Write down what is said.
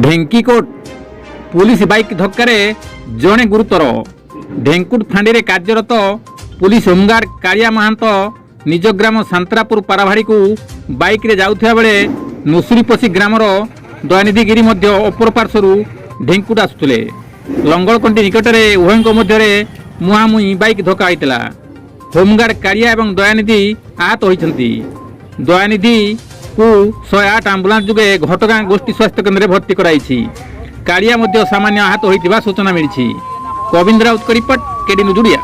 ढेंकीकोट police bike धक्का जड़े गुरुतर। ढेंकुट फांडी कार्यरत पुलिस होमगार्ड कालिया महांत निज ग्राम सांतरापुर पाराभाड़ी को बाइक रे जाउथिया बेले नुसुरीपसी ग्रामर दयानिधिगिरी अपर पार्श्वर ढेंकुट आसुले। लंगलकंटी निकट में उभयों मध्य मुहांमुही बाइक धक्का होता। होमगार्ड कालिया और दयानिधि आहत होती। दयानिधि को 108 आंबुलांस जुगे घटगां गोष्ठी स्वास्थ्य केन्द्र में भर्ती कराई। कालिया सामान्य आहत होता सूचना मिली। Kavindra Raut report KD news Odia.